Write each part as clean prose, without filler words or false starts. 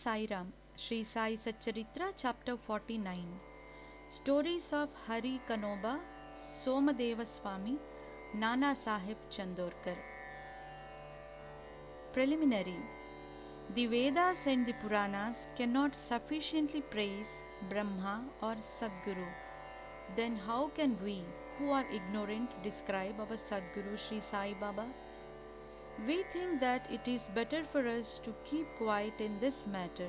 Sai Ram, Sri Sai Satcharitra, Chapter 49. Stories of Hari Kanoba, Somadeva Swami, Nana Sahib Chandorkar. Preliminary. The Vedas and the Puranas cannot sufficiently praise Brahma or Sadguru. Then how can we, who are ignorant, describe our Sadguru Sri Sai Baba? We think that it is better for us to keep quiet in this matter.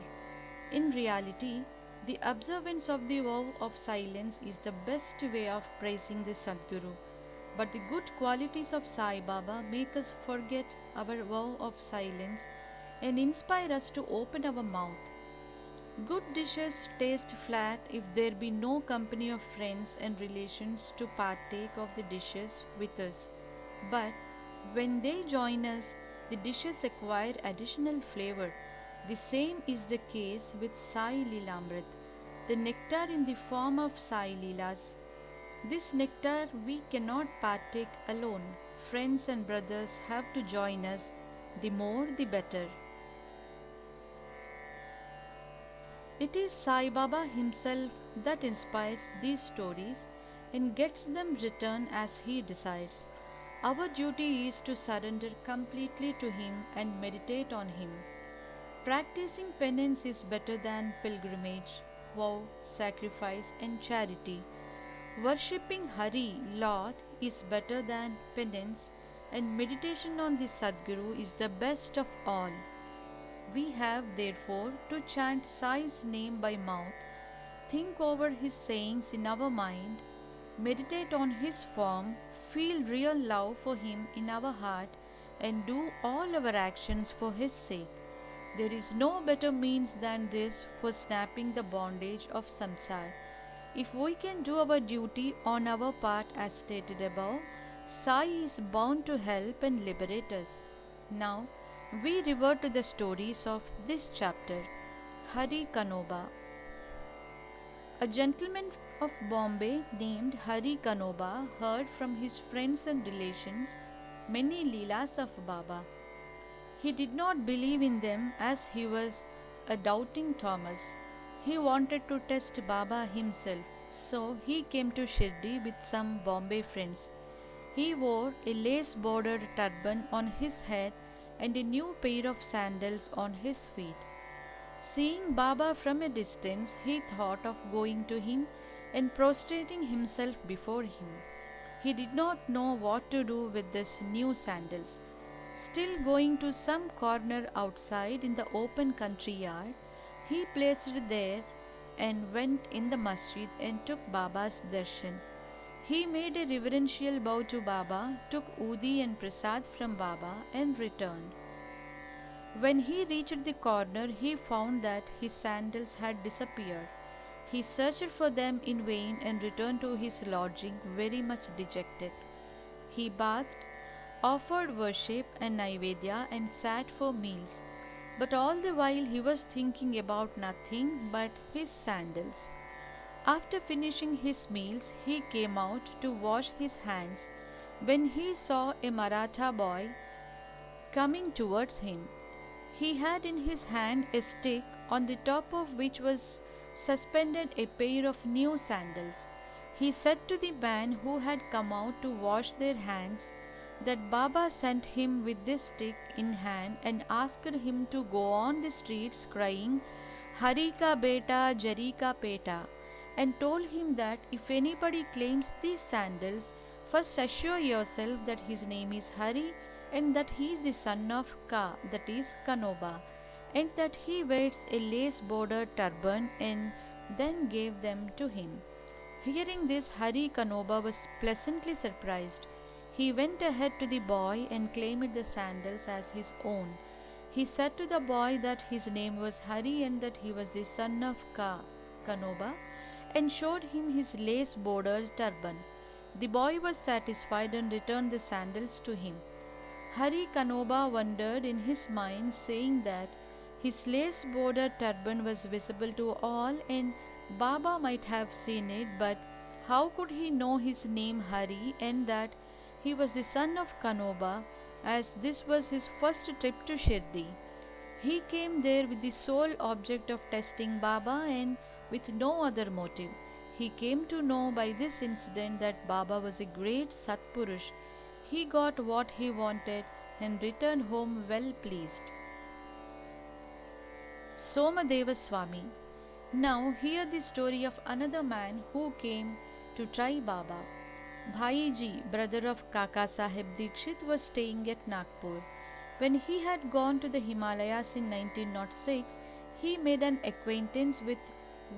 In reality, the observance of the vow of silence is the best way of praising the Sadguru. But the good qualities of Sai Baba make us forget our vow of silence and inspire us to open our mouth. Good dishes taste flat if there be no company of friends and relations to partake of the dishes with us. But when they join us, the dishes acquire additional flavor. The same is the case with Sai Lilamrit, the nectar in the form of Sai Leelas. This nectar we cannot partake alone. Friends and brothers have to join us. The more the better. It is Sai Baba himself that inspires these stories and gets them written as he decides. Our duty is to surrender completely to him and meditate on him. Practicing penance is better than pilgrimage, vow, sacrifice, and charity. Worshipping Hari, Lord, is better than penance, and meditation on the Sadguru is the best of all. We have, therefore, to chant Sai's name by mouth, think over his sayings in our mind, meditate on his form, feel real love for him in our heart, and do all our actions for his sake. There is no better means than this for snapping the bondage of samsara. If we can do our duty on our part as stated above, Sai is bound to help and liberate us. Now, we revert to the stories of this chapter. Hari Kanoba. A gentleman of Bombay named Hari Kanoba heard from his friends and relations many Leelas of Baba. He did not believe in them as he was a doubting Thomas. He wanted to test Baba himself, so he came to Shirdi with some Bombay friends. He wore a lace-bordered turban on his head and a new pair of sandals on his feet. Seeing Baba from a distance, he thought of going to him and prostrating himself before him. He did not know what to do with these new sandals. Still going to some corner outside in the open country yard, he placed it there and went in the masjid and took Baba's darshan. He made a reverential bow to Baba, took Udi and Prasad from Baba and returned. When he reached the corner, he found that his sandals had disappeared. He searched for them in vain and returned to his lodging very much dejected. He bathed, offered worship and Naivedya and sat for meals. But all the while he was thinking about nothing but his sandals. After finishing his meals, he came out to wash his hands when he saw a Maratha boy coming towards him. He had in his hand a stick on the top of which was suspended a pair of new sandals. He said to the man who had come out to wash their hands that Baba sent him with this stick in hand and asked him to go on the streets crying, Hari ka beta, Jari ka peta, and told him that if anybody claims these sandals, first assure yourself that his name is Hari and that he is the son of Ka, that is Kanoba, and that he wears a lace-bordered turban, and then gave them to him. Hearing this, Hari Kanoba was pleasantly surprised. He went ahead to the boy and claimed the sandals as his own. He said to the boy that his name was Hari and that he was the son of Ka, Kanoba, and showed him his lace-bordered turban. The boy was satisfied and returned the sandals to him. Hari Kanoba wondered in his mind, saying that his lace-bordered turban was visible to all and Baba might have seen it, but how could he know his name Hari and that he was the son of Kanoba, as this was his first trip to Shirdi? He came there with the sole object of testing Baba and with no other motive. He came to know by this incident that Baba was a great Satpurush. He got what he wanted and returned home well pleased. Somadeva Swami. Now hear the story of another man who came to try Baba. Bhaiji, brother of Kaka Sahib Dikshit, was staying at Nagpur. When he had gone to the Himalayas in 1906, he made an acquaintance with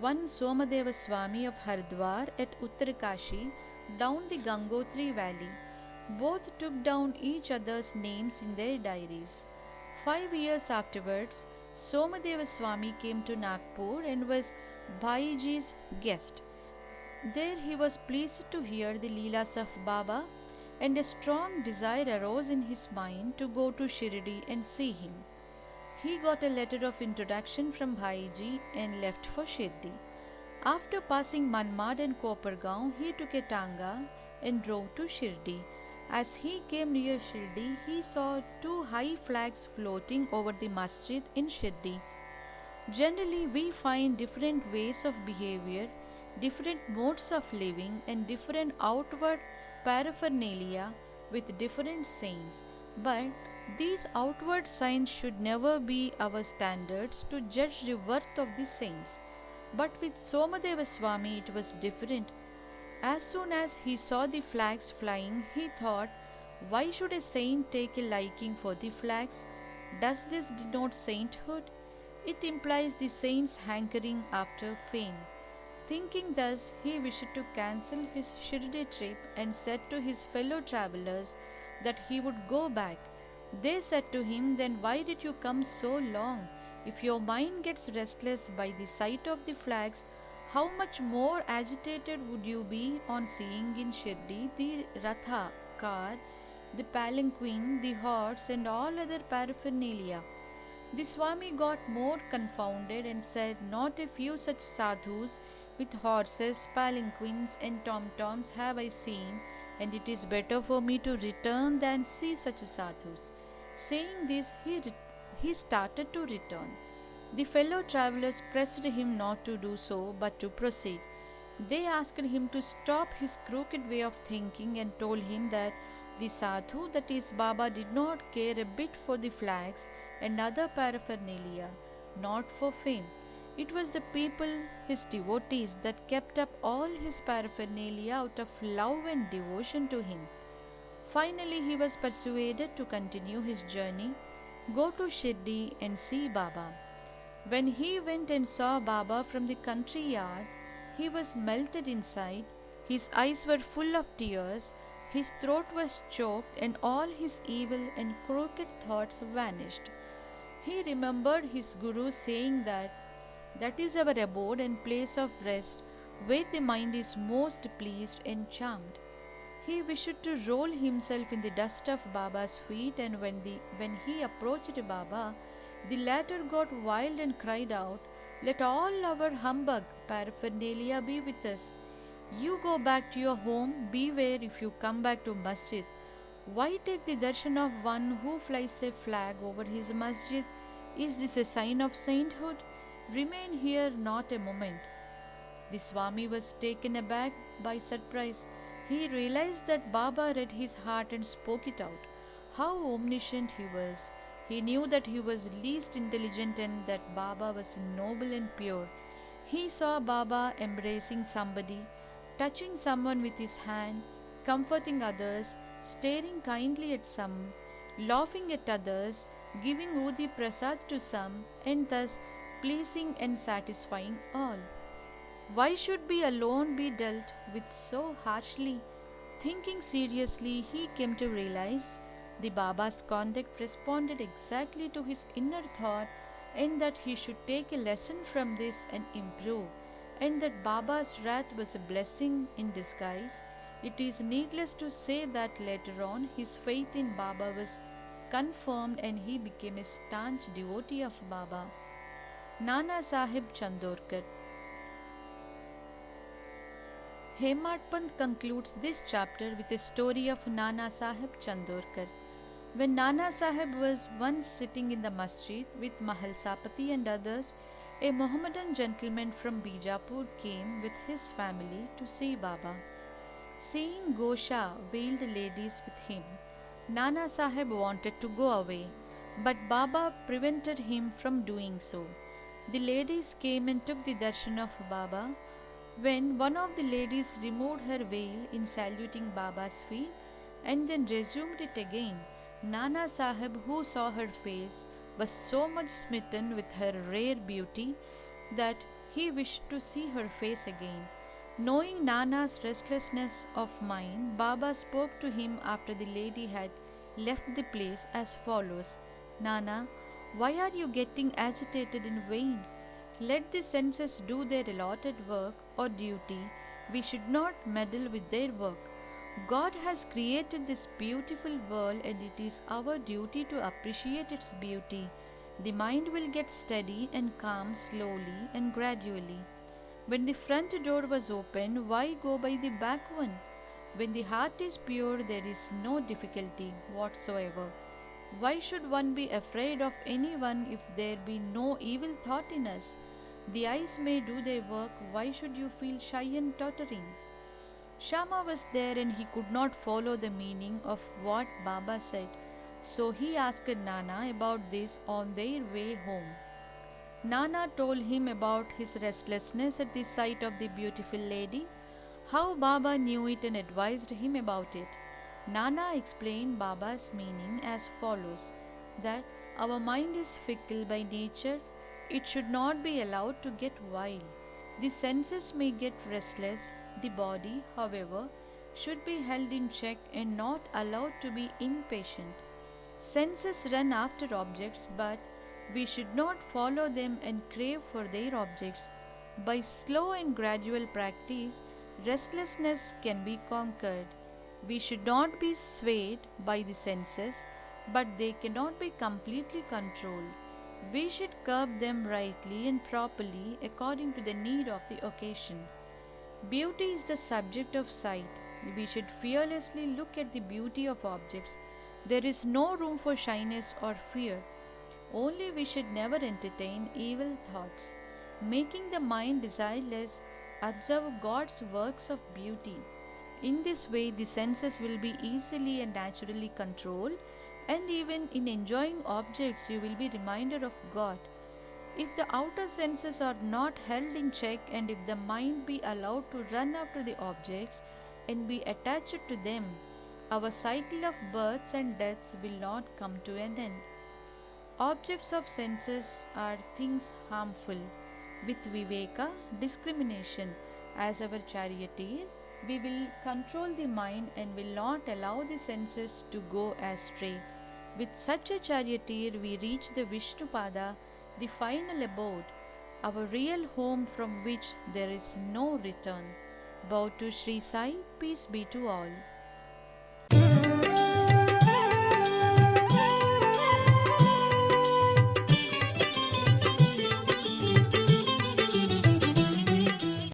one Somadeva Swami of Hardwar at Uttarakashi down the Gangotri valley. Both took down each other's names in their diaries. 5 years afterwards, Somadeva Swami came to Nagpur and was Bhaiji's guest. There he was pleased to hear the Leelas of Baba, and a strong desire arose in his mind to go to Shirdi and see him. He got a letter of introduction from Bhaiji and left for Shirdi. After passing Manmad and Kopargaon, he took a tanga and drove to Shirdi. As he came near Shirdi, he saw two high flags floating over the masjid in Shirdi. Generally, we find different ways of behavior, different modes of living, and different outward paraphernalia with different saints. But these outward signs should never be our standards to judge the worth of the saints. But with Somadeva Swami it was different. As soon as he saw the flags flying, he thought, why should a saint take a liking for the flags? Does this denote sainthood? It implies the saint's hankering after fame. Thinking thus, he wished to cancel his Shirdi trip and said to his fellow travelers that he would go back. They said to him, then why did you come so long? If your mind gets restless by the sight of the flags, how much more agitated would you be on seeing in Shirdi the Ratha, car, the palanquin, the horse, and all other paraphernalia? The Swami got more confounded and said, not a few such sadhus with horses, palanquins, and tom-toms have I seen, and it is better for me to return than see such sadhus. Saying this, he started to return. The fellow travelers pressed him not to do so, but to proceed. They asked him to stop his crooked way of thinking and told him that the sadhu, that is Baba, did not care a bit for the flags and other paraphernalia, not for fame. It was the people, his devotees, that kept up all his paraphernalia out of love and devotion to him. Finally, he was persuaded to continue his journey, go to Shirdi and see Baba. When he went and saw Baba from the country yard, he was melted inside, his eyes were full of tears, his throat was choked, and all his evil and crooked thoughts vanished. He remembered his Guru saying that is our abode and place of rest, where the mind is most pleased and charmed. He wished to roll himself in the dust of Baba's feet, and when he approached Baba, the latter got wild and cried out, let all our humbug paraphernalia be with us. You go back to your home, beware if you come back to masjid. Why take the darshan of one who flies a flag over his masjid? Is this a sign of sainthood? Remain here not a moment. The Swami was taken aback by surprise. He realized that Baba read his heart and spoke it out. How omniscient he was! He knew that he was least intelligent and that Baba was noble and pure. He saw Baba embracing somebody, touching someone with his hand, comforting others, staring kindly at some, laughing at others, giving Udi Prasad to some, and thus pleasing and satisfying all. Why should we alone be dealt with so harshly? Thinking seriously, he came to realize the Baba's conduct responded exactly to his inner thought, and that he should take a lesson from this and improve, and that Baba's wrath was a blessing in disguise. It is needless to say that later on his faith in Baba was confirmed and he became a staunch devotee of Baba. Nana Sahib Chandorkar. Hemad Pant concludes this chapter with a story of Nana Sahib Chandorkar. When Nana Sahib was once sitting in the masjid with Mahal Sapati and others, a Mohammedan gentleman from Bijapur came with his family to see Baba. Seeing Gosha veiled ladies with him, Nana Sahib wanted to go away, but Baba prevented him from doing so. The ladies came and took the darshan of Baba. When one of the ladies removed her veil in saluting Baba's feet and then resumed it again, Nana Sahib, who saw her face, was so much smitten with her rare beauty that he wished to see her face again. Knowing Nana's restlessness of mind, Baba spoke to him after the lady had left the place as follows: Nana, why are you getting agitated in vain? Let the senses do their allotted work or duty. We should not meddle with their work. God has created this beautiful world and it is our duty to appreciate its beauty. The mind will get steady and calm slowly and gradually. When the front door was open, why go by the back one? When the heart is pure, there is no difficulty whatsoever. Why should one be afraid of anyone if there be no evil thought in us? The eyes may do their work, why should you feel shy and tottering? Shama was there and he could not follow the meaning of what Baba said, so he asked Nana about this on their way home. Nana told him about his restlessness at the sight of the beautiful lady, how Baba knew it and advised him about it. Nana explained Baba's meaning as follows: that our mind is fickle by nature, it should not be allowed to get wild. The senses may get restless, the body, however, should be held in check and not allowed to be impatient. Senses run after objects, but we should not follow them and crave for their objects. By slow and gradual practice, restlessness can be conquered. We should not be swayed by the senses, but they cannot be completely controlled. We should curb them rightly and properly according to the need of the occasion. Beauty is the subject of sight. We should fearlessly look at the beauty of objects. There is no room for shyness or fear. Only we should never entertain evil thoughts. Making the mind desireless, observe God's works of beauty. In this way, the senses will be easily and naturally controlled, and even in enjoying objects, you will be reminded of God. If the outer senses are not held in check, and if the mind be allowed to run after the objects and be attached to them, our cycle of births and deaths will not come to an end. Objects of senses are things harmful. With viveka, discrimination, as our charioteer, we will control the mind and will not allow the senses to go astray. With such a charioteer, we reach the Vishnupada, the final abode, our real home from which there is no return. Bow to Sri Sai, peace be to all.